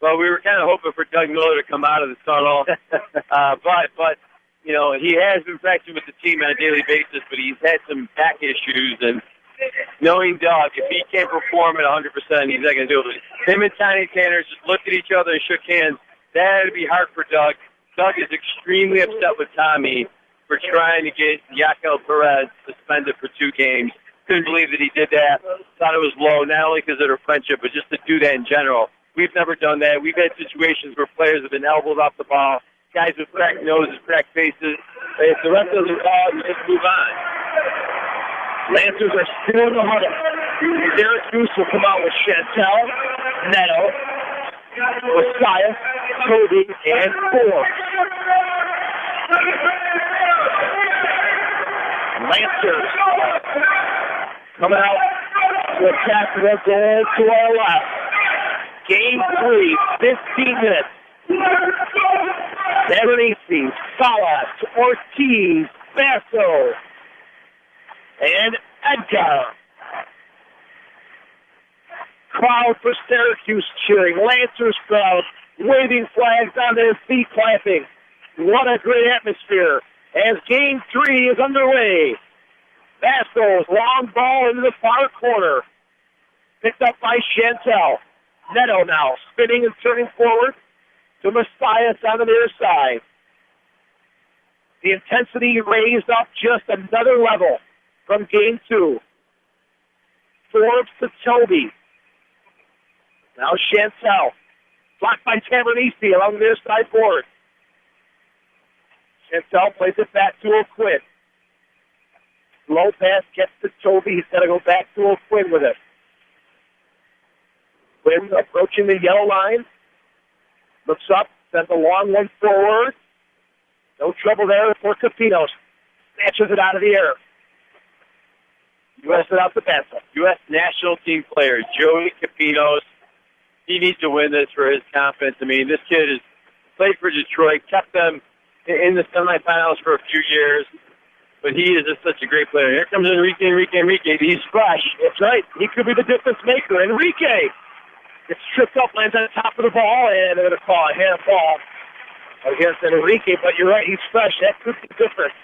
Well, we were kind of hoping for Doug Miller to come out of the tunnel. But you know, he has been practicing with the team on a daily basis, but he's had some back issues. And knowing Doug, if he can't perform at 100%, he's not going to do it. Him and Tiny Tanner just looked at each other and shook hands. That would be hard for Doug. Doug is extremely upset with Tommy for trying to get Yakel Perez suspended for 2 games. Couldn't believe that he did that. Thought it was low, not only because of their friendship, but just to do that in general. We've never done that. We've had situations where players have been elbowed off the ball, guys with cracked noses, cracked faces. If the rest of the ball, just move on. Lancers are still in the huddle. Syracuse will come out with Chantel, Neto, Messiah, Cody, and Forbes. Lancers coming out to attack the goal to our left. Game 3, 15 minutes. Veronese, Salas, Ortiz, Basso, and Edgar. Crowd for Syracuse cheering. Lancers crowd waving flags on their feet, clapping. What a great atmosphere as Game 3 is underway. Basso's long ball into the far corner. Picked up by Chantel. Neto now spinning and turning forward to Messiah on the near side. The intensity raised up just another level from Game 2. Forbes to Toby. Now Chantel. Blocked by Tavernese along the near side board. Chantel plays it back to O'Quinn. Low pass gets to Toby. He's got to go back to O'Quinn with it. Quinn approaching the yellow line. Looks up, sends a long one forward. No trouble there for Capinos. Snatches it out of the air. U.S. it out the pencil. U.S. national team player, Joey Capinos. He needs to win this for his confidence. I mean, this kid has played for Detroit, kept them in the semifinals for a few years, but he is just such a great player. Here comes Enrique. He's fresh. That's right. He could be the difference maker. Enrique gets tripped up, lands on top of the ball, and they're going to call a handball against Enrique, but you're right, he's fresh. That could be different.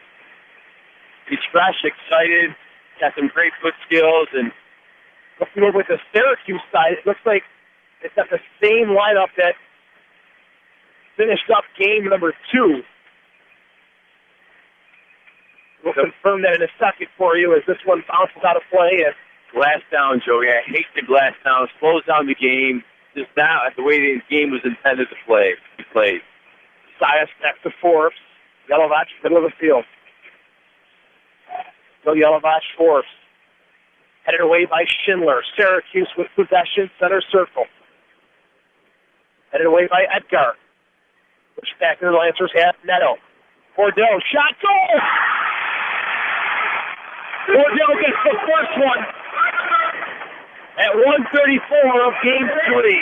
He's fresh, excited, got some great foot skills, and looking over at the Syracuse side, it looks like it's got the same lineup that finished up game number 2. We'll confirm that in a second for you as this one bounces out of play. And glass down, Joey. I hate the glass down. Slows down the game. Just not the way the game was intended to play. He played. Sias back to Forbes. Yelovach, middle of the field. So Yelovach, Forbes. Headed away by Schindler. Syracuse with possession, center circle. Headed away by Edgar. Push back to the Lancers half. Neto. Bordeaux, shot, goal! Bordeaux gets the first one at 1:34 of Game 3.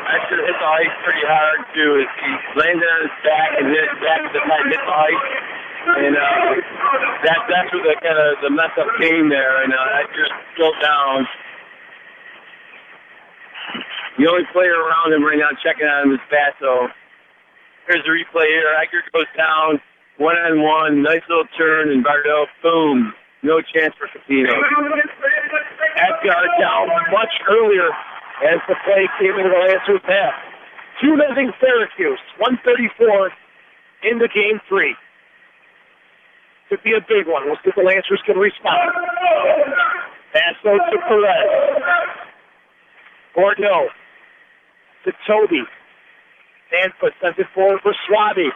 I should hit the ice pretty hard, too. He landed on his back and hit his back at the time, hit the ice. And that's where the mess up came there. And I just fell down. The only player around him right now checking on him is Basso. Here's the replay here. Edgar goes down, one-on-one, nice little turn, and Bordeaux, boom. No chance for Capino. Edgar down much earlier as the play came into the Lancers half. 2-0 Syracuse, 1:34 into Game 3. Could be a big one. We'll see if the Lancers can respond. Basso to Perez. Bordeaux to Toby. Sanford sends it forward for Schwabe.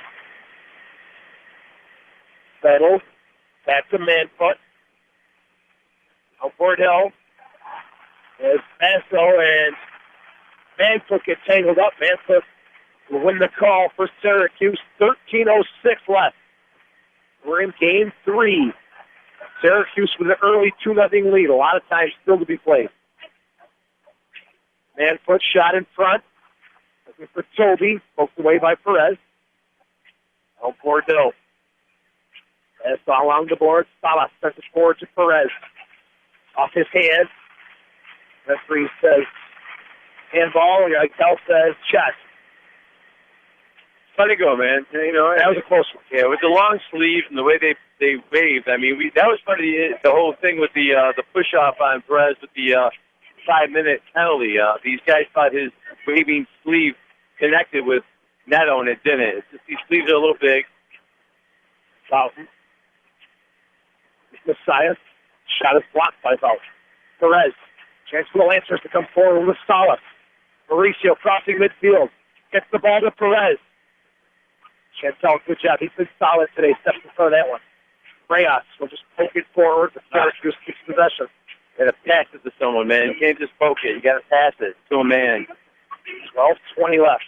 Settle. Back to Manfoot. Now Bordeaux. There's Basso and Manfoot get tangled up. Manfoot will win the call for Syracuse. 13:06 left. We're in Game 3. Syracuse with an early 2-0 lead. A lot of time still to be played. Manfoot shot in front. Looking for Toby. Poked away by Perez. Now Bordeaux. As along the board, Salas sends it forward to Perez. Off his hand. Referee says handball. Cal says chest. Let it go, man. You know, that was a close one. Yeah, with the long sleeves and the way they waved. I mean, that was part of the whole thing with the push off on Perez with the 5-minute penalty. These guys thought his waving sleeve connected with Neto, and it didn't. It's just these sleeves are a little big. Fountain. Messiah. Shot is blocked by Fountain. Perez. Chance for the Lancers to come forward with Salas. Mauricio crossing midfield. Gets the ball to Perez. Chantel, good job. He's been solid today. Steps in front of that one. Reyes will just poke it forward. The Syracuse keeps possession. You got to pass it to someone, man. You can't just poke it. You got to pass it to a man. 12:20 left.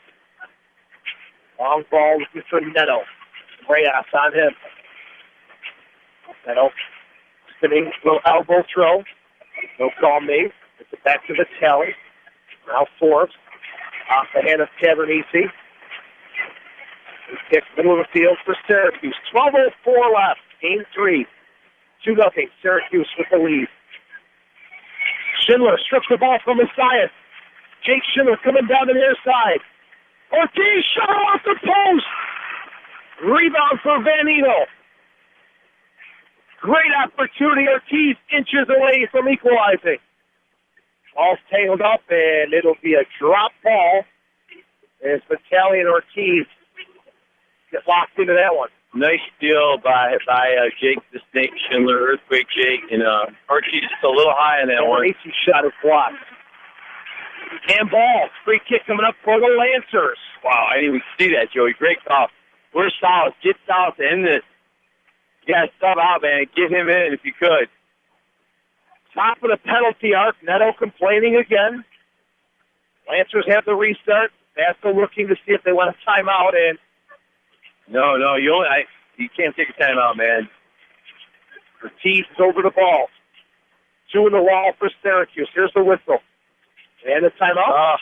Long ball looking for Neto. Reyes on him. Neto spinning, little elbow throw. No call made. It's it back to the tally. Now Forbes off the hand of Tavernese. He kicks middle of the field for Syracuse. 12:04 left. Game 3. 2-0. Syracuse with the lead. Schindler strips the ball from Messiah. Jake Schindler coming down the near side. Ortiz shot off the post. Rebound for Van Eagle. Great opportunity. Ortiz inches away from equalizing. Ball's tangled up, and it'll be a drop ball as Vitale and Ortiz get locked into that one. Nice steal by Jake the Snake Schindler, Earthquake Jake, and Ortiz just a little high on that one. AC shot is blocked. Handball. Free kick coming up for the Lancers. Wow, I didn't even see that, Joey. Great call. Where's Salas? Get Salas to end this. You got to sub out, man. Get him in if you could. Top of the penalty arc. Neto complaining again. Lancers have the restart. Vasco looking to see if they want a timeout. And no, you can't take a timeout, man. Ortiz is over the ball. 2 in the wall for Syracuse. Here's the whistle. And the timeout.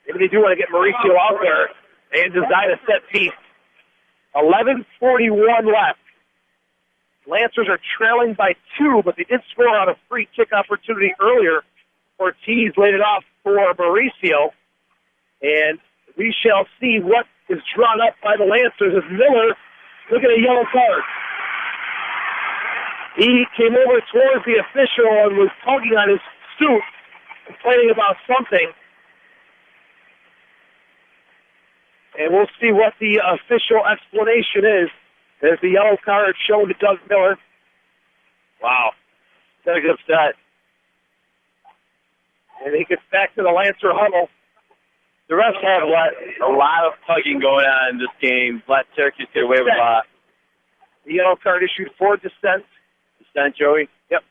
Maybe they do want to get Mauricio out there and design a set piece. 11:41 left. Lancers are trailing by 2, but they did score on a free kick opportunity earlier. Ortiz laid it off for Mauricio. And we shall see what is drawn up by the Lancers as Miller look at a yellow card. He came over towards the official and was tugging on his suit, complaining about something. And we'll see what the official explanation is. There's the yellow card shown to Doug Miller. Wow. Doug's upset. And he gets back to the Lancer huddle. The refs have a lot of tugging going on in this game. Let Syracuse get away with a lot. The yellow card issued for dissent. Dissent, Joey? Yep.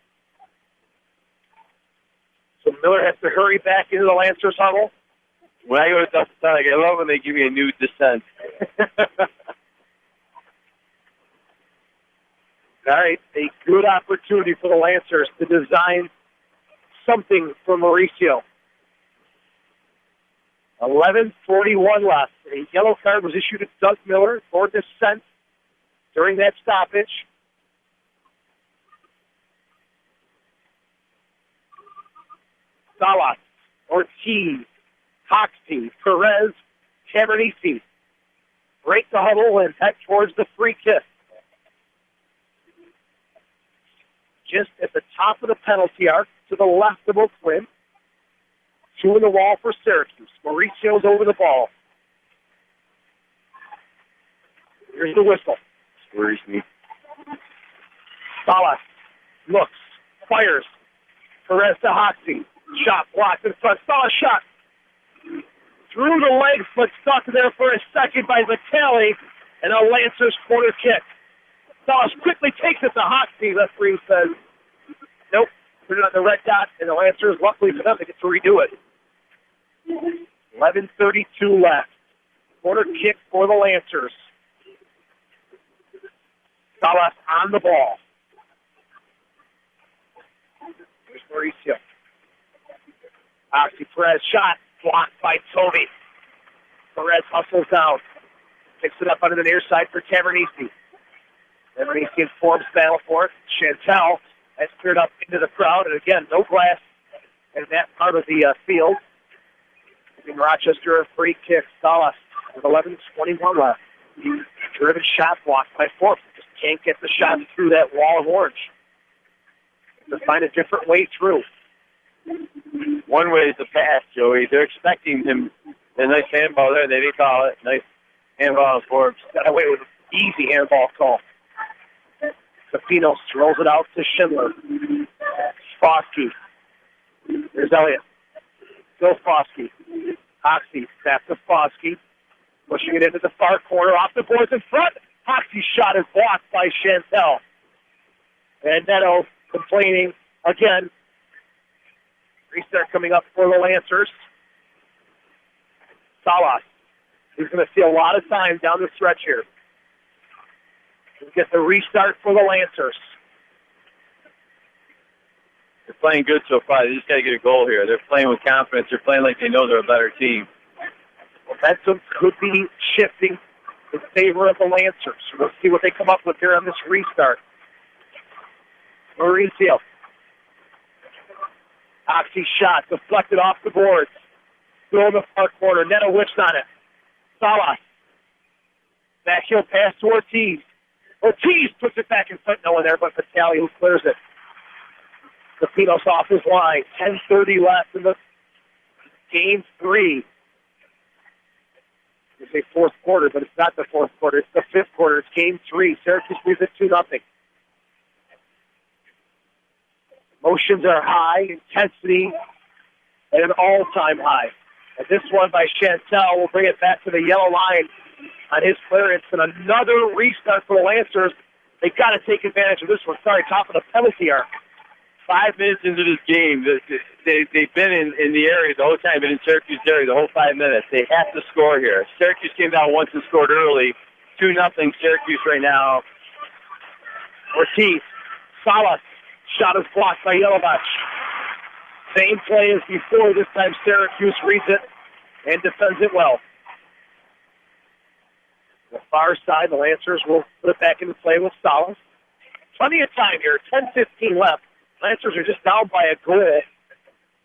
So Miller has to hurry back into the Lancers huddle. When I go to dissent, I love when they give me a new dissent. All right, a good opportunity for the Lancers to design something for Mauricio. 11:41 left. A yellow card was issued to Doug Miller for dissent during that stoppage. Salas, Ortiz, Hoxie, Perez, Tavernese break the huddle and head towards the free kick. Just at the top of the penalty arc to the left of Oak Quinn. 2 in the wall for Syracuse. Mauricio's over the ball. Here's the whistle. Worries me. Salas looks, fires. Perez to Hoxie. Shot blocked in front. Salas shot. Through the legs, but stuck there for a second by Vitale, and a Lancers corner kick. Salas quickly takes it to Hoxie. Referee says, nope, put it on the red dot, and the Lancers, luckily for them, they get to redo it. 11:32 left. Corner kick for the Lancers. Salas on the ball. Here's Mauricio. Hoxie, Perez shot, blocked by Toby. Perez hustles down. Picks it up under the near side for Tavernese. Tavernese informs battle for it. Chantel has cleared up into the crowd, and again, no glass in that part of the field. In Rochester, a free kick. Salas with 11:21 left. Driven shot blocked by Forbes. Just can't get the shot through that wall of orange. To find a different way through. One way is the pass, Joey. They're expecting him. A nice handball there. They didn't call it. Nice handball on Forbes. Got away with an easy handball call. Zapino throws it out to Schindler. Foskey. There's Elliott. Still Foskey. Hoxie back to Foskey. Pushing it into the far corner. Off the boards in front. Hoxie's shot is blocked by Chantel. And Neto complaining again. Restart coming up for the Lancers. Salas. He's going to see a lot of time down the stretch here. We'll get the restart for the Lancers. They're playing good so far. They just got to get a goal here. They're playing with confidence. They're playing like they know they're a better team. Momentum could be shifting in favor of the Lancers. We'll see what they come up with here on this restart. Mauricio. Oxy shot deflected off the boards. Still in the far corner. Neto whips on it. Salas. Back heel pass to Ortiz. Ortiz puts it back in front. No one there but Vitale who clears it. Zapinos off his line. 10:30 left in the game 3. I say fourth quarter, but it's not the fourth quarter. It's the fifth quarter. It's game 3. Syracuse leads it 2-0. Emotions are high. Intensity at an all-time high. And this one by Chantel will bring it back to the yellow line on his clearance. And another restart for the Lancers. They've got to take advantage of this one. Sorry, top of the penalty arc. 5 minutes into this game, they've been in the area the whole time, been in Syracuse area the whole 5 minutes. They have to score here. Syracuse came down once and scored early. 2-0 Syracuse right now. Ortiz. Salas. Shot is blocked by Yelovach. Same play as before. This time Syracuse reads it and defends it well. The far side, the Lancers will put it back into play with Salas. Plenty of time here. 10:15 left. Lancers are just down by a goal.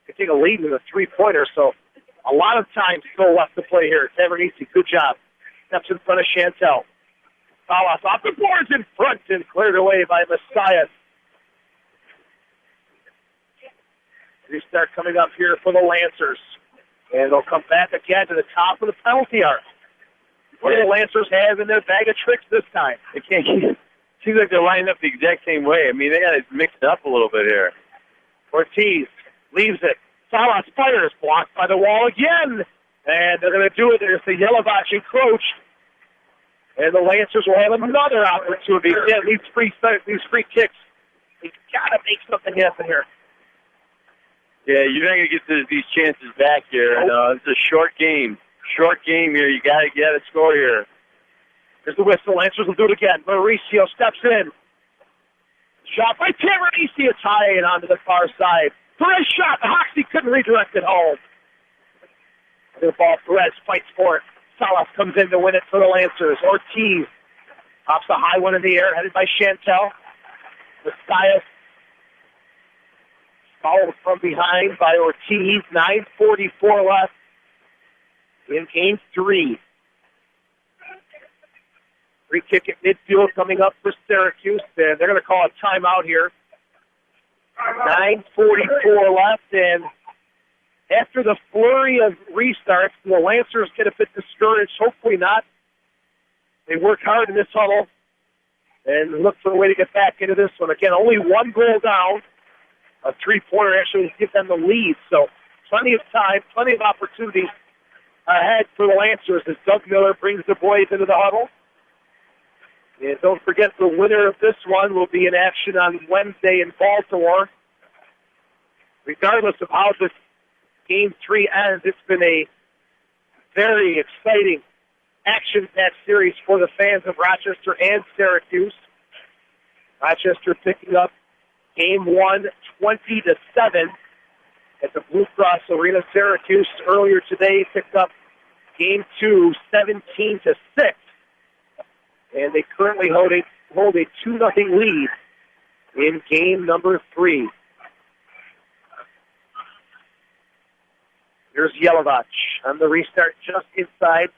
They take a lead with a 3-pointer, so a lot of time still left to play here. Tavernese, good job. Steps in front of Chantel. Salas off the boards in front and cleared away by Messiah. Restart coming up here for the Lancers. And they'll come back again to the top of the penalty arc. What do the Lancers have in their bag of tricks this time? They can't keep it. Seems like they're lining up the exact same way. I mean, they got to mix it up a little bit here. Ortiz leaves it. Salas fires, blocked by the wall again. And they're going to do it. There's the Yelovach encroached. And the Lancers will have another opportunity. Yeah, these free kicks. They've got to make something happen here. Yeah, you're not going to get these chances back here. It's a short game. Short game here. You got to get a score here. There's the whistle. Lancers will do it again. Mauricio steps in. Shot by Tavernese. It's high and onto the far side. Perez shot. Hoxie couldn't redirect it home. The ball. Perez fights for it. Salas comes in to win it for the Lancers. Ortiz pops a high one in the air, headed by Chantel. Messiah followed from behind by Ortiz. 9:44 left in game 3. Free kick at midfield coming up for Syracuse. And they're going to call a timeout here. 9:44 left. And after the flurry of restarts, the Lancers get a bit discouraged. Hopefully not. They work hard in this huddle and look for a way to get back into this one. Again, only one goal down. A 3-pointer actually will give them the lead. So plenty of time, plenty of opportunities ahead for the Lancers as Doug Miller brings the boys into the huddle. And don't forget, the winner of this one will be in action on Wednesday in Baltimore. Regardless of how this Game 3 ends, it's been a very exciting, action-packed series for the fans of Rochester and Syracuse. Rochester picking up Game 1, 20-7 at the Blue Cross Arena. Syracuse earlier today picked up Game 2, 17-6. And they currently hold a 2-0 lead in game number 3. Here's Yelovach on the restart just inside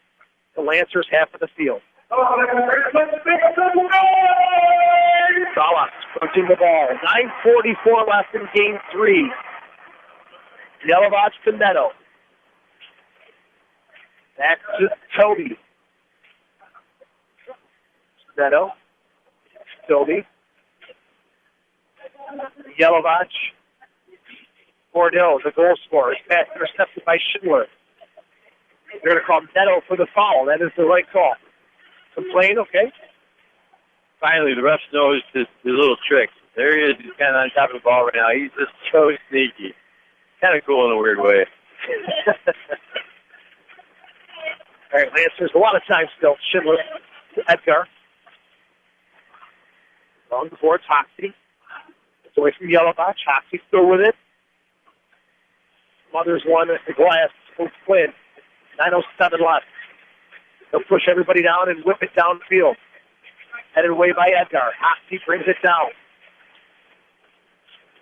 the Lancers half of the field. Salas punching the ball. 9:44 left in game 3. Yelovach to Neto. Back to Toby. Neto. Toby. Yelovach. Bordeaux, the goal scorer, is pass intercepted by Schindler. They're going to call Neto for the foul. That is the right call. Complain, okay. Finally, the ref knows his little tricks. There he is. He's kind of on top of the ball right now. He's just so sneaky. Kind of cool in a weird way. All right, Lancers, a lot of time still. Schindler, Edgar. Long before it's Hoxie. It's away from Yelovach. Hoxie still with it. Mothers one at the glass. Quinn. 9:07 left. They'll push everybody down and whip it downfield. Headed away by Edgar. Hoxie brings it down.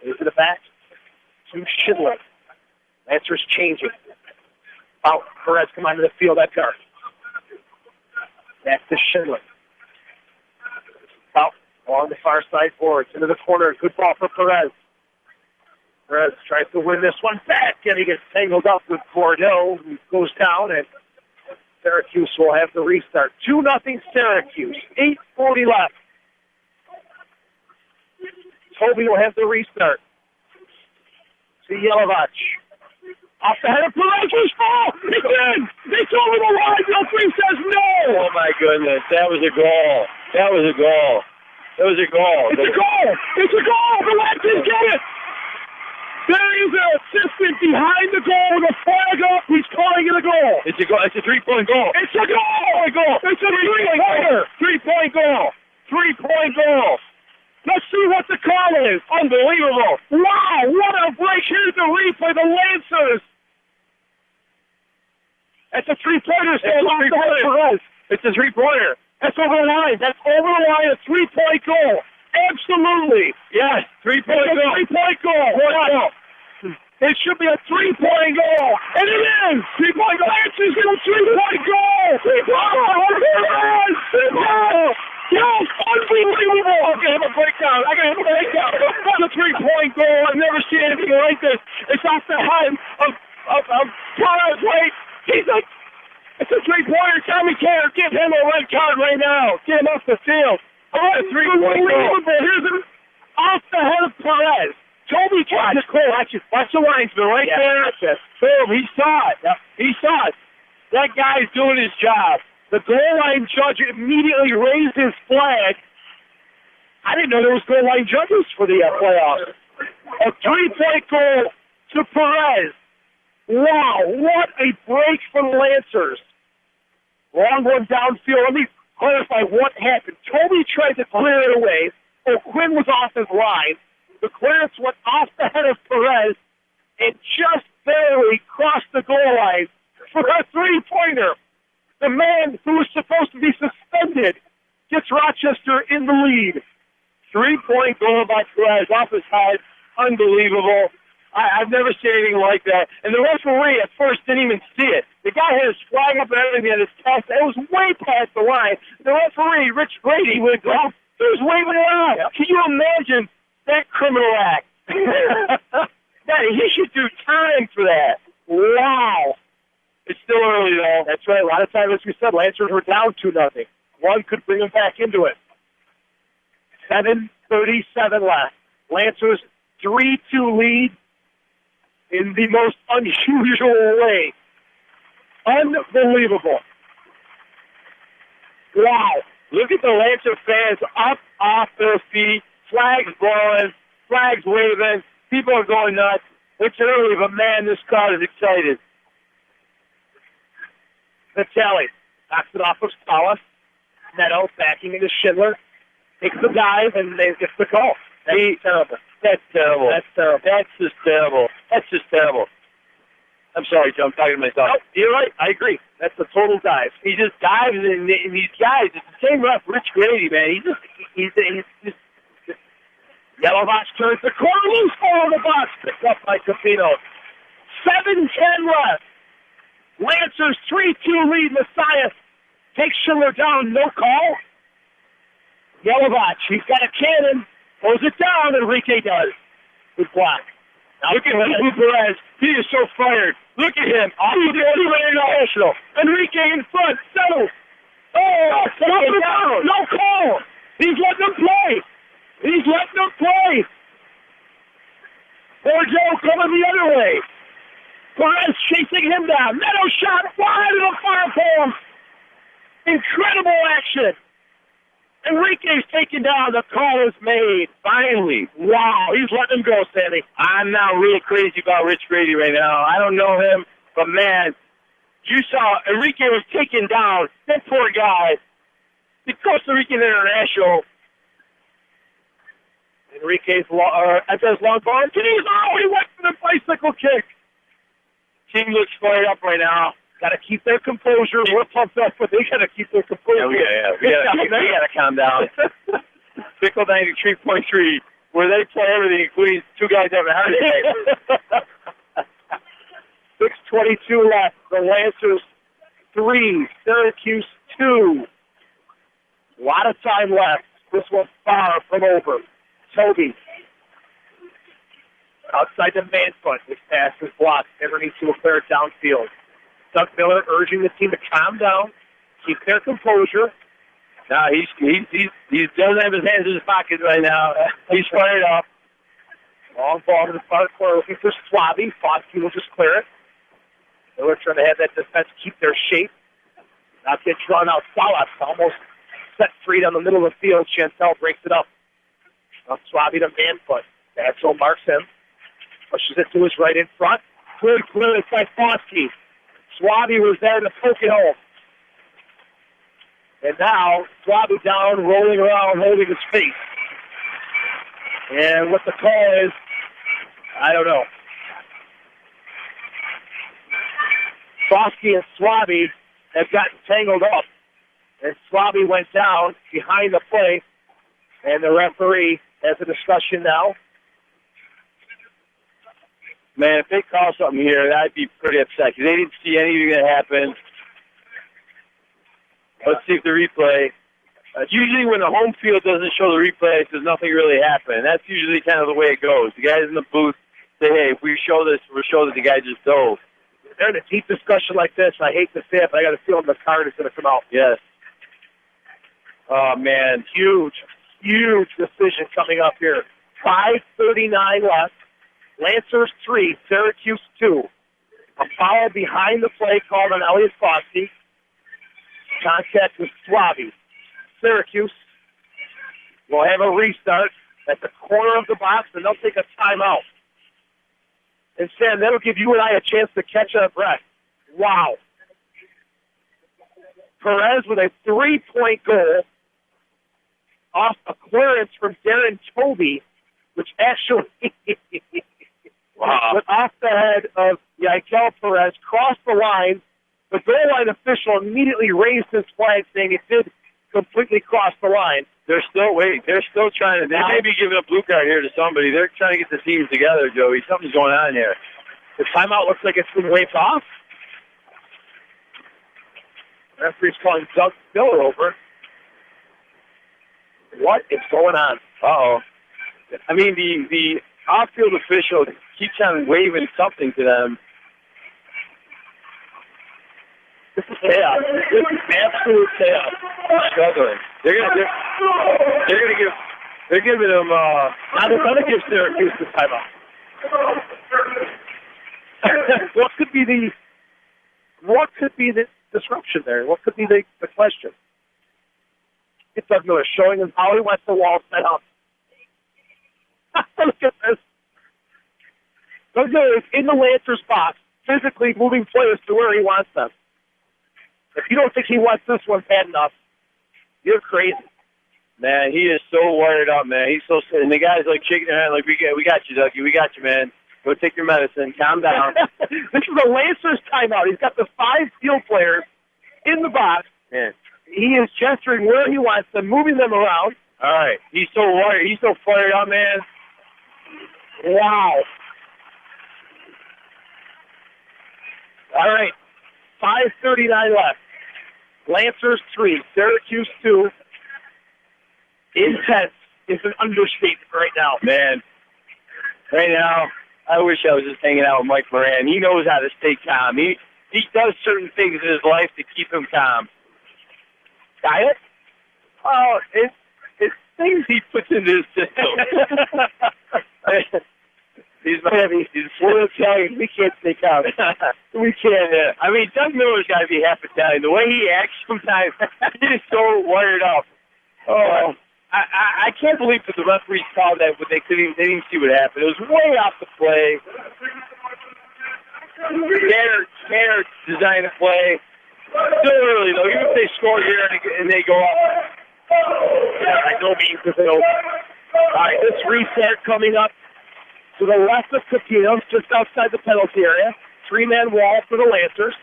Into the back to Schindler. Lancers changing. Out. Perez come onto the field. Edgar. Back to Schindler. Out. Along the far side boards. Into the corner. Good ball for Perez. Perez tries to win this one back, and he gets tangled up with Bordeaux, who goes down, and Syracuse will have the restart. 2-0 Syracuse. 8:40 left. Toby will have the restart. To Yelovach. Off the head of Perez's ball. It's in. It's over the line. Referee says no. Oh, my goodness. That was a goal. That was a goal. That was a goal. It's a goal. It's a goal. The Lancers get it. There is an assistant behind the goal with a flag up. He's calling it a goal. It's a goal. It's a 3-point goal. It's a goal. It's a 3-pointer. 3-point goal. 3-point goal. Let's see what the call is. Unbelievable. Wow, what a break. Here's the replay. The Lancers. That's a 3-pointer. It's a 3-pointer. That's over the line. That's over the line. A 3-point goal. Absolutely. Yes, 3-point goal. 3-point goal. Wow. It should be a 3-point goal. And it is. 3-point goal. Lancers get a 3-point goal. 3-point goal. Yes, unbelievable. Okay, have a breakdown. I got to have a breakdown. That's a 3-point goal. I've never seen anything like this. It's off the head of Perez. Wait. He's like, it's a 3-pointer. Tommy Canner, give him a red card right now. Get him off the field. Oh, 3-point goal. Here's it off the head of Perez. Toby Canner. Watch the linesman right there. Boom, he saw it. Yep. He saw it. That guy's doing his job. The goal line judge immediately raised his flag. I didn't know there was goal line judges for the playoffs. A 3-point goal to Perez. Wow, what a break for the Lancers. Long one downfield. Let me clarify what happened. Toby tried to clear it away. O'Quinn was off his line. The clearance went off the head of Perez and just barely crossed the goal line for a 3-pointer. The man who was supposed to be suspended gets Rochester in the lead. 3-point goal by Perez off his head. Unbelievable. I've never seen anything like that. And the referee at first didn't even see it. The guy had his flag up and everything at his chest. It was way past the line. The referee, Rich Brady, was waving it out. Yep. Can you imagine that criminal act? He should do time for that. Wow. It's still early, though. That's right. A lot of times, as we said, Lancers were down 2-0. One could bring them back into it. 7:37 left. Lancers 3-2 lead in the most unusual way. Unbelievable. Wow. Look at the Lancer fans up off their feet. Flags blowing. Flags waving. People are going nuts. It's early, but man, this crowd is excited. Vitale knocks it off of Salas. Neto backing into Schindler. Takes the dive, and they get the call. That's terrible. That's terrible. That's terrible. That's just terrible. That's just terrible. I'm sorry, Joe. I'm talking to myself. No, you're right. I agree. That's a total dive. He just dives, and these guys, it's the same ref, Rich Grady, man. He's just Yelovach turns the corner loose ball in the box. Picked up by Capino. 7:10 left. Lancers 3-2 lead. Messiah takes Schindler down. No call. Yelovach, he's got a cannon. Throws it down. Enrique does. Good block. Now look at Perez. He is so fired. Look at him. He's international. Enrique in front. Settles. Oh, down. No call. He's letting them play. He's letting them play. Poor Joe coming the other way. Perez chasing him down. Meadow shot wide of the far post. Incredible action. Enrique's taken down. The call is made. Finally. Wow, he's letting him go, Sandy. I'm now really crazy about Rich Grady right now. I don't know him, but man, you saw Enrique was taken down. That poor guy. The Costa Rican international. Enrique's long ball. He went for the bicycle kick. Team looks fired up right now. Got to keep their composure. We're pumped up, but they got to keep their composure. We got to calm down. Pickle 93.3, where they play everything, including two guys having a heart attack. 6:22 left. The Lancers 3, Syracuse 2. A lot of time left. This one's far from over. Toby. Outside the man front. This pass is blocked. Never needs to clear it downfield. Doug Miller urging the team to calm down, keep their composure. No, he doesn't have his hands in his pockets right now. He's fired up. Long ball to the far corner looking for Swabby. Foskey will just clear it. Miller trying to have that defense keep their shape. Not get drawn out. Salas almost set free down the middle of the field. Chantel breaks it up. Now Swabby to man foot. Axel marks him. Pushes it to his right in front. Good clearance by Foskey. Swabby was there to poke it home. And now, Swabby down, rolling around, holding his face. And what the call is, I don't know. Foskey and Swabby have gotten tangled up. And Swabby went down behind the play. And the referee has a discussion now. Man, if they call something here, I'd be pretty upset because they didn't see anything that happened. Let's see if the replay. Usually when the home field doesn't show the replay, it says nothing really happened. That's usually kind of the way it goes. The guys in the booth say, hey, if we show this, we'll show that the guy just dove. They're in a deep discussion like this. I hate to say it, but I got a feeling the card is going to come out. Yes. Oh, man. Huge decision coming up here. 5:39 left. Lancers 3, Syracuse 2. A foul behind the play called on Elliot Foskey. Contact with Swabby. Syracuse will have a restart at the corner of the box, and they'll take a timeout. And Sam, that'll give you and I a chance to catch our breath. Wow. Perez with a 3-point goal off a clearance from Darren Toby, which actually went off the head of Yakel Perez, crossed the line. The goal line official immediately raised his flag, saying it did completely cross the line. They're still waiting. They're still trying to. They may be giving a blue card here to somebody. They're trying to get the teams together, Joey. Something's going on here. The timeout looks like it's been waved off. The referee's calling Doug Miller over. What is going on? Uh-oh. I mean, the off-field official keeps on waving something to them. This is chaos. This is absolute chaos. Struggling. They're giving them. Now they're gonna give Syracuse the timeout. What could be the disruption there? What could be the question? It's Doug Miller showing him how he wants the wall set up. Look at this. Doug Miller is in the Lancers box, physically moving players to where he wants them. If you don't think he wants this one bad enough, you're crazy. Man, he is so wired up, man. He's so, and the guy's like shaking their hand like, we got you, Dougie. We got you, man. Go take your medicine. Calm down. This is a Lancers timeout. He's got the 5 field players in the box. Man. He is gesturing where he wants them, moving them around. All right. He's so wired. He's so fired up, man. Wow. All right, 5:39 left. Lancers 3, Syracuse 2. Intense is an understatement right now. Man, right now, I wish I was just hanging out with Mike Moran. He knows how to stay calm. He does certain things in his life to keep him calm. Diet? Oh, it's things he puts into his system. We're Italian. We can't stay calm. We can't. I mean, Doug Miller's got to be half Italian. The way he acts sometimes, he's so wired up. Oh, I can't believe that the referees called that, but they didn't see what happened. It was way off the play. Tanner designed the play. Still early, though. Even if they score here and they go up, by no means is it over. All right, this reset coming up to the left of Capinos, just outside the penalty area. 3-man wall for the Lancers.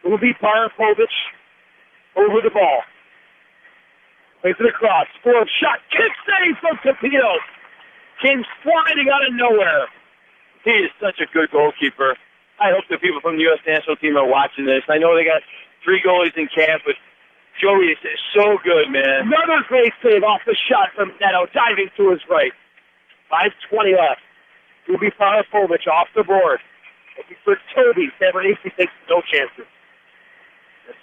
It will be Parapovich over the ball. Plays it across. Forbes shot. Kick save from Capinos. Came sliding out of nowhere. He is such a good goalkeeper. I hope the people from the U.S. national team are watching this. I know they got 3 goalies in camp, but Joey is so good, man. Another great save off the shot from Neto, diving to his right. 5:20 left. It will be Parapovich off the board. Looking for Toby. Cameronese takes no chances.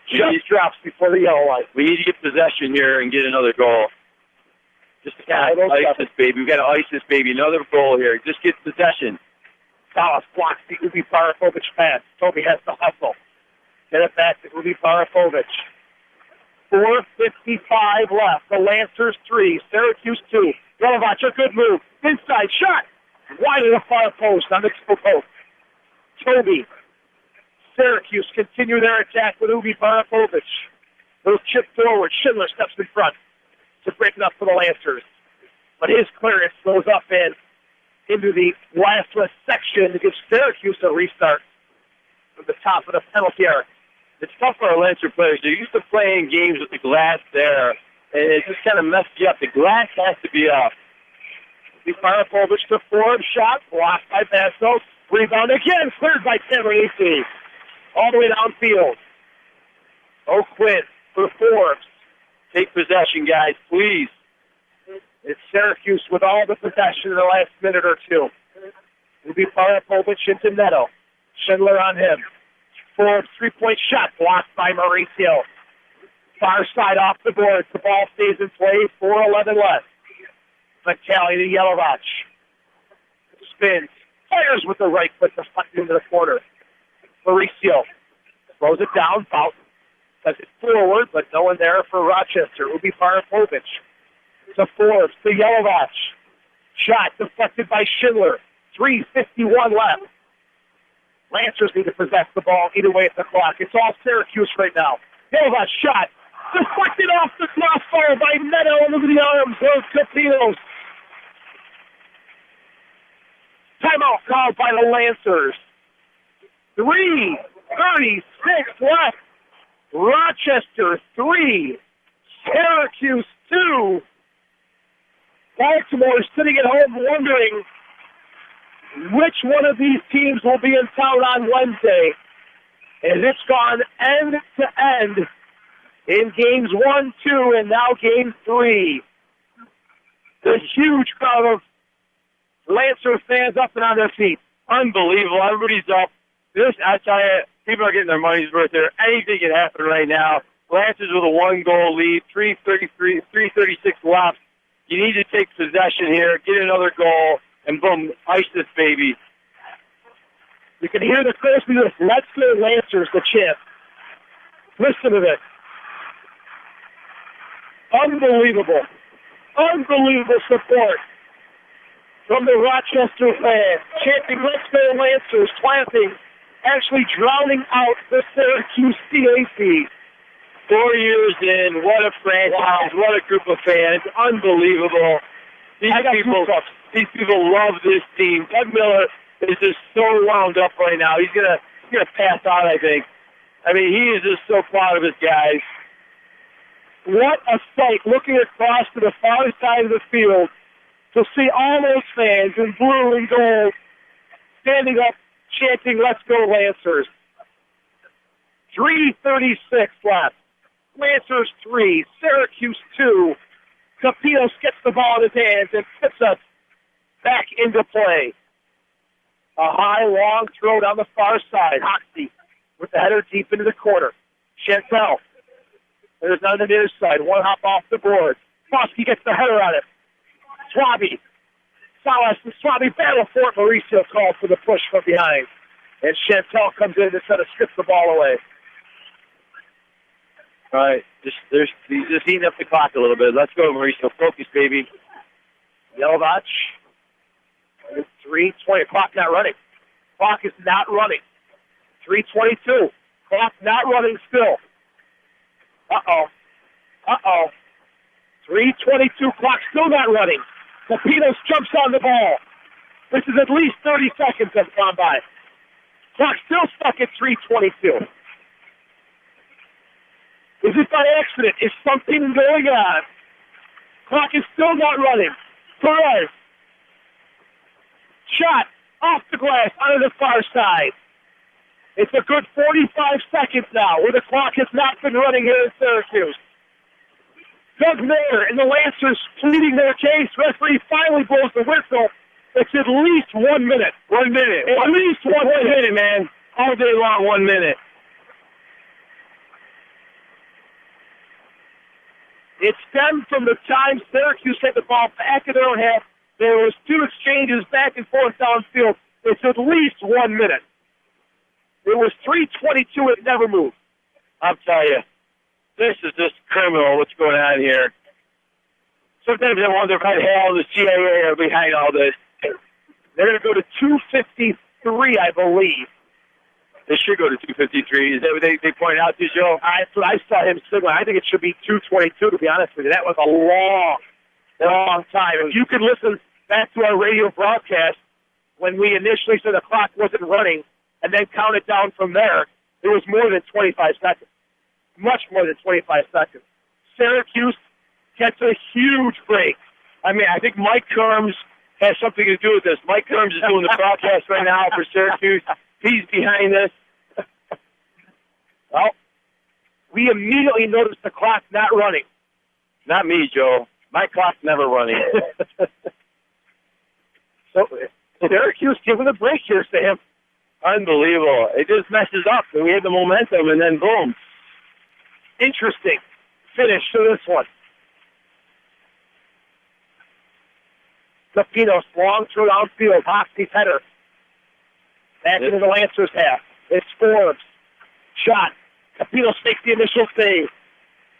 Just drops before the yellow line. We need to get possession here and get another goal. Just to kind of ice this baby. We got to ice this baby. Another goal here. Just get possession. Salas blocks the Ubi Parapovich pass. Toby has to hustle. Get it back to Ubi Parapovich. 4:55 left. The Lancers 3, Syracuse 2. Yelovach, a good move. Inside shot. Wide of the far post on the post. Toby. Syracuse continue their attack with Ubi Parapovich. Little chip forward. Schindler steps in front to break it up for the Lancers. But his clearance goes up into the last section to give Syracuse a restart from the top of the penalty area. It's tough for our Lancer players. They're used to playing games with the glass there, and it just kind of messed you up. The glass has to be up. The Parapovich to Forbes shot, blocked by Basso. Rebound again, cleared by Cameronese. All the way downfield. O'Quinn for Forbes. Take possession, guys, please. It's Syracuse with all the possession in the last minute or two. It'll be Parapovich into Neto. Schindler on him. Forbes, 3-point shot, blocked by Mauricio. Far side off the board. The ball stays in play. 4:11 left. McCallie to Yelovach. Spins. Fires with the right foot deflected into the corner. Mauricio slows it down. Foul. Sends it forward, but no one there for Rochester. It will be Parapovich. To Forbes, to Yelovach. Shot deflected by Schindler. 3:51 left. Lancers need to possess the ball either way at the clock. It's all Syracuse right now. Yelovach shot. Deflected off the crossbar by Neto over the arms of Capinos. Timeout called by the Lancers. 3:36 left. Rochester 3. Syracuse 2. Baltimore sitting at home wondering which one of these teams will be in town on Wednesday. And it's gone end to end in games 1, 2, and now game 3. The huge crowd of Lancer fans up and on their feet. Unbelievable. Everybody's up. I tell you, people are getting their money's worth there. Anything can happen right now. Lancers with a 1-goal lead, 3:36 left. You need to take possession here, get another goal, and boom, ice this baby. You can hear the chorus music. Let's go Lancers, the chant. Listen to this. Unbelievable. Unbelievable support from the Rochester fans. Chanting, let's go Lancers, clapping, actually drowning out the Syracuse CAC. 4 years in, what a franchise, what a group of fans. Unbelievable. These people love this team. Doug Miller is just so wound up right now. He's gonna pass out, I think. I mean, he is just so proud of his guys. What a sight, looking across to the far side of the field to see all those fans in blue and gold standing up, chanting, let's go Lancers. 3:36 left. Lancers 3, Syracuse 2. Capinos gets the ball in his hands and fits us back into play. A high, long throw down the far side. Hoxie with the header deep into the corner. Chantel. There's none on the near side. One hop off the board. Foskey gets the header on it. Swaby. Salas and Swaby battle for it. Mauricio calls for the push from behind. And Chantel comes in to try to strip the ball away. All right, he's just eating up the clock a little bit. Let's go, Mauricio. Focus, baby. Yelovach. 3:20. Clock not running. Clock is not running. 3:22. Clock not running still. Uh-oh. 3:22. Clock still not running. Capinos jumps on the ball. This is at least 30 seconds have gone by. Clock still stuck at 3:22. Is it by accident? Is something going on? Clock is still not running. Perez. Shot off the glass onto the far side. It's a good 45 seconds now where the clock has not been running here in Syracuse. Doug Miller and the Lancers pleading their case. Referee finally blows the whistle. It's at least 1 minute. 1 minute. At least one minute, man. All day long, 1 minute. It stemmed from the time Syracuse had the ball back in their own half. There was 2 exchanges back and forth downfield. It's at least 1 minute. It was 3:22. It never moved. I'll tell you, this is just criminal what's going on here. Sometimes I wonder if hell the CIA are behind all this. They're going to go to 2:53, I believe. They should go to 2:53. Is that what they point out to, Joe? That's what I saw him signaling. I think it should be 2:22, to be honest with you. That was a long time. You can listen back to our radio broadcast when we initially said the clock wasn't running and then count it down from there. It was more than 25 seconds. Much more than 25 seconds. Syracuse gets a huge break. I mean, I think Mike Kerms has something to do with this. Mike Kerms is doing the broadcast right now for Syracuse. He's behind this. Well, we immediately noticed the clock not running. Not me, Joe. My clock's never running. So Syracuse giving a break here, Sam. Unbelievable. It just messes up. We had the momentum, and then boom. Interesting finish to this one. Capinos, long throw downfield. Hoxie's header. Back into the Lancers half. It's Forbes. Shot. Capinos makes the initial save.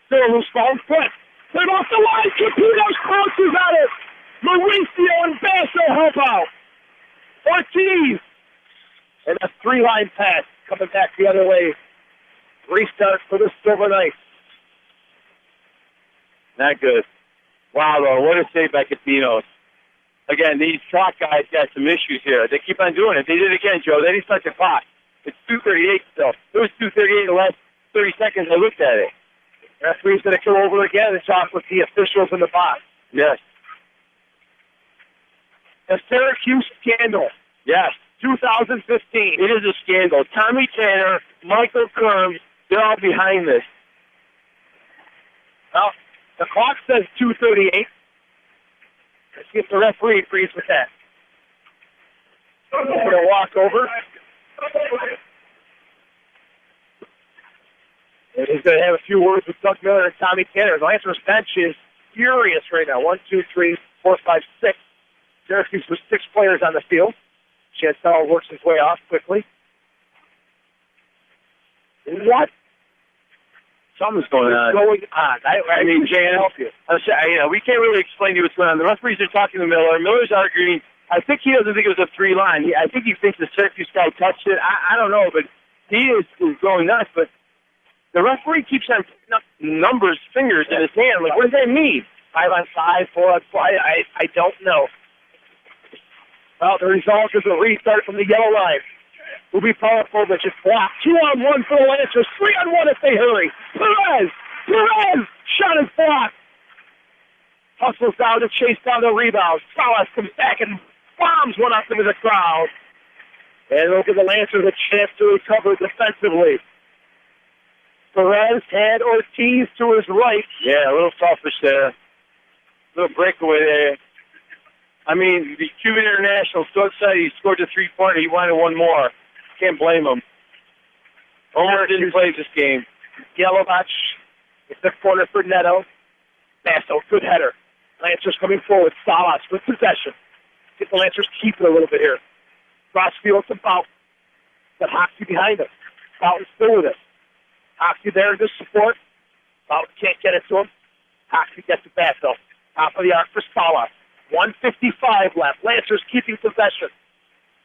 Still a loose ball foot. Put it off the line. Capinos crouches at it. Mauricio and Basso help out. Ortiz. And a 3-line pass coming back the other way. Restart for the Silver Knights. Not good. Wow, though. What a save by Capinos. Again, these clock guys got some issues here. They keep on doing it. They did it again, Joe. They didn't start the clock. It's 2:38 still. It was 2:38 the last 30 seconds I looked at it. Referee's going to come over again and talk with the officials in the box. Yes. The Syracuse scandal. Yes. 2015. It is a scandal. Tommy Tanner, Michael Kerms, they're all behind this. Well, the clock says 2:38. Let's see if the referee agrees with that. We're going to walk over. And he's going to have a few words with Doug Miller and Tommy Tanner. The Lancers bench is furious right now. 1, 2, 3, 4, 5, 6. Syracuse with 6 players on the field. Chantel works his way off quickly. What? Something's going on. I mean, Jan, help you. We can't really explain to you what's going on. The referees are talking to Miller. Miller's arguing. I think he doesn't think it was a 3-line. I think he thinks the Syracuse guy touched it. I don't know, but he is going nuts. But the referee keeps on putting up numbers, fingers in his hand. Like, what does that mean? 5 on 5, 4 on 5. I don't know. Well, the result is a restart from the yellow line. Will be powerful, but just blocked. 2-on-1 for the Lancers. 3-on-1 if they hurry. Perez! Shot is blocked. Hustles down to chase down the rebound. Salas comes back and bombs one up into the crowd. And look at the Lancers a chance to recover defensively. Perez had Ortiz to his right. Yeah, a little selfish there. A little breakaway there. I mean, the Cuban international so excited he scored the three-pointer. He wanted one more. Can't blame him. Omar didn't play this game. Yelovach, it's the corner for Neto. Basso, good header. Lancers coming forward. Salas with possession. Get the Lancers keep it a little bit here. Crossfield to Fountain. Got Hoxie behind him. Fountain's still with us. Hoxie there to support. Fountain can't get it to him. Hoxie gets it back though. Top of the arc for Salas. 1:55 left. Lancers keeping possession.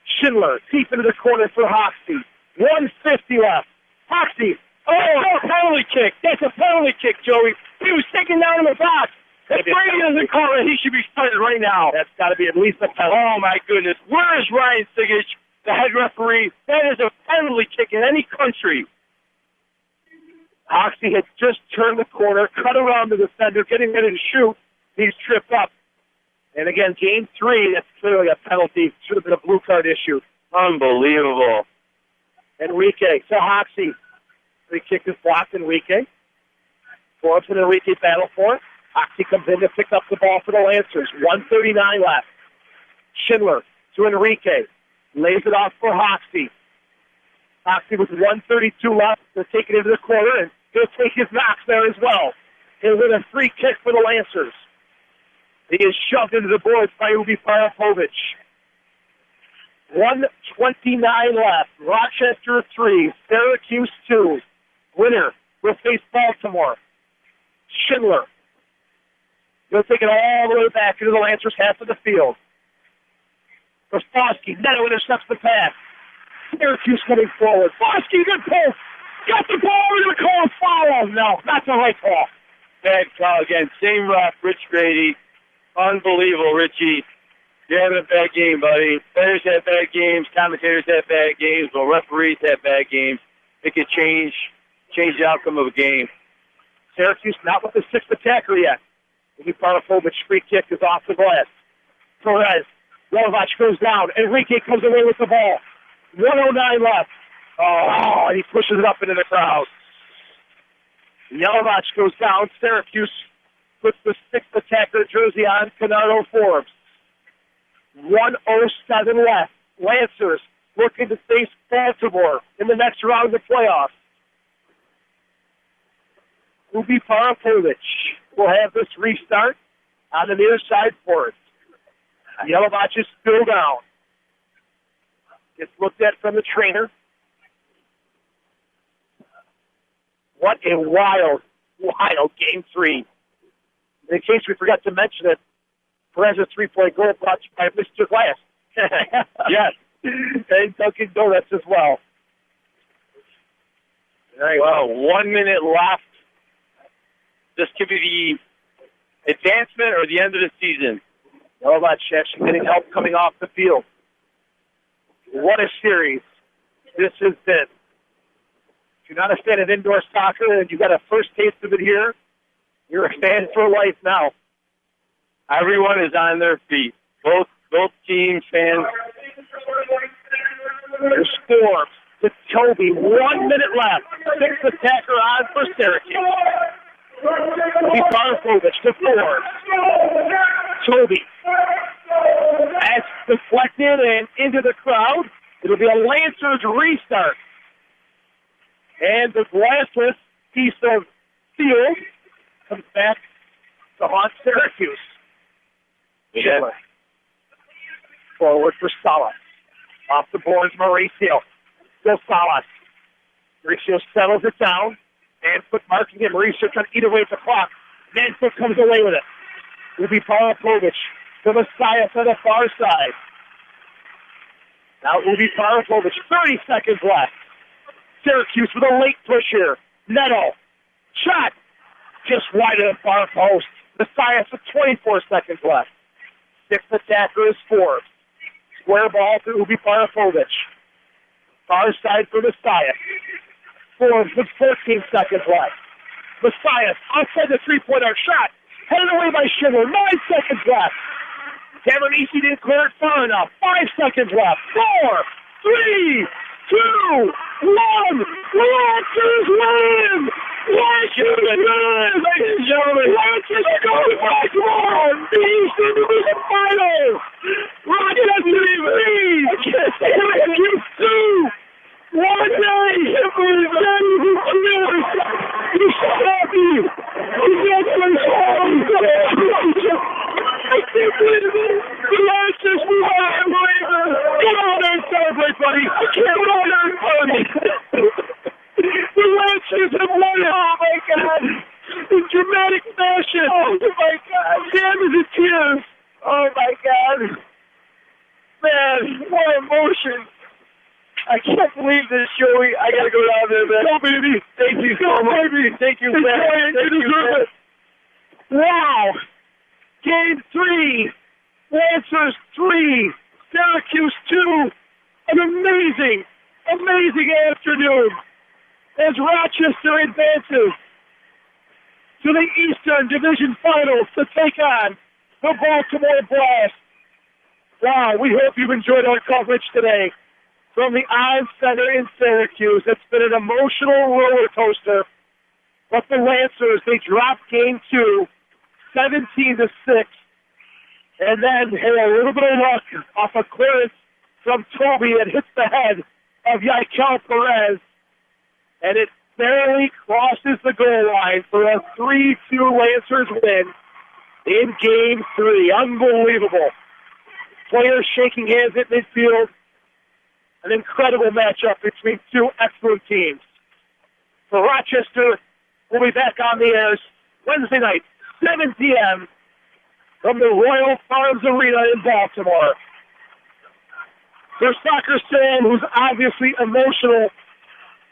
Schindler deep into the corner for Hoxie. 1:50 left. Hoxie. Oh, a penalty kick. That's a penalty kick, Joey. He was taken down in the box. If Brady doesn't call it, he should be started right now. That's got to be at least a penalty. Oh, my goodness. Where is Ryan Sigich, the head referee? That is a penalty kick in any country. Hoxie had just turned the corner, cut around the defender, getting ready to shoot. He's tripped up. And again, game 3, that's clearly a penalty. Should have been a blue card issue. Unbelievable. Enrique to Hoxie. Free kick is blocked. Enrique. Forbes and Enrique battle for it. Hoxie comes in to pick up the ball for the Lancers. 1:39 left. Schindler to Enrique. Lays it off for Hoxie. Hoxie with 1:32 left. They're taking it into the corner, and he'll take his knocks there as well. He'll win a free kick for the Lancers. He is shoved into the boards by Ubi Parapovic. 1:29 left. Rochester 3, Syracuse 2. Winner will face Baltimore. Schindler. He'll take it all the way back into the Lancers half of the field. Foskey, Neto intercepts the pass. Syracuse coming forward. Foskey, good pull. Got the ball over the call. Foul. No, not the right call. Bad call again. Same ref, Rich Grady. Unbelievable, Richie. You're having a bad game, buddy. Players have bad games. Commentators have bad games. Well, referees have bad games. It could change the outcome of a game. Syracuse not with the sixth attacker yet. Ubi Parapovic's free kick is off the glass. Perez. Yelovach goes down. Enrique comes away with the ball. 1:09 left. Oh, and he pushes it up into the crowd. Yelovach goes down. Syracuse puts the sixth attacker jersey on, Canardo Forbes. 1:07 left. Lancers looking to face Baltimore in the next round of the playoffs. Ubi Parapovic will have this restart on the near side for it. Yelovach is still down. Gets looked at from the trainer. What a wild game 3. In case we forgot to mention it, Perez's three-point goal brought by Mr. Glass. Yes. And Dunkin' Donuts as well. Very well. 1 minute left. This could be the advancement or the end of the season. Yelovach actually getting help coming off the field. What a series this has been. If you're not a fan of indoor soccer and you got a first taste of it here, you're a fan for life now. Everyone is on their feet. Both teams, fans. There's Forbes to Toby. 1 minute left. Sixth attacker on for Syracuse. Parapovic to Forbes. Toby. That's deflected and into the crowd. It'll be a Lancers restart. And the glassless piece of field comes back to haunt Syracuse. Yeah. Forward for Salas. Off the boards, Mauricio. Still Salas. Mauricio settles it down. Manfoot marking him. Mauricio trying to eat away at the clock. Manfoot comes away with it. Ubi Parapovic to Messiah to the far side. Now Ubi Parapovic, 30 seconds left. Syracuse with a late push here. Neto. Shot. Just wide of the far post. Messiah with 24 seconds left. Sixth attacker is Forbes. Square ball to Ubi Parapovic. Far side for Messiah. Forbes with 14 seconds left. Messiah outside the three-point arc shot. Headed away by Schindler. 9 seconds left. Cameronese didn't clear it far enough. 5 seconds left. 4, 3, 2, 1. Lancers win! believe this, Joey. I got to go down there, man. Go, baby. Thank you so much. Baby. Thank you, man. Thank you, man. Wow. Game 3. Lancers 3. Syracuse 2. An amazing afternoon as Rochester advances to the Eastern Division Finals to take on the Baltimore Blast. Wow, we hope you've enjoyed our coverage today from the On Center in Syracuse. It's been an emotional roller coaster, but the Lancers, they dropped Game 2, 17-6, and then had a little bit of luck off a clearance from Toby that hits the head of Yaikel Perez, and it barely crosses the goal line for a 3-2 Lancers win in Game 3. Unbelievable. Players shaking hands at midfield. An incredible matchup between two excellent teams. For Rochester, we'll be back on the airs Wednesday night, 7 p.m. from the Royal Farms Arena in Baltimore. For Soccer Sam, who's obviously emotional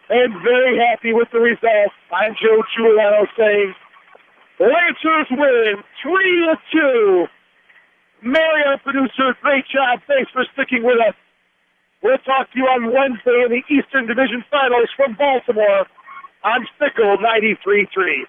and very happy with the results, I'm Joe Giuliano saying, Lancers win 3-2. Mary, our producer, great job. Thanks for sticking with us. We'll talk to you on Wednesday in the Eastern Division Finals from Baltimore on Fickle 93.3.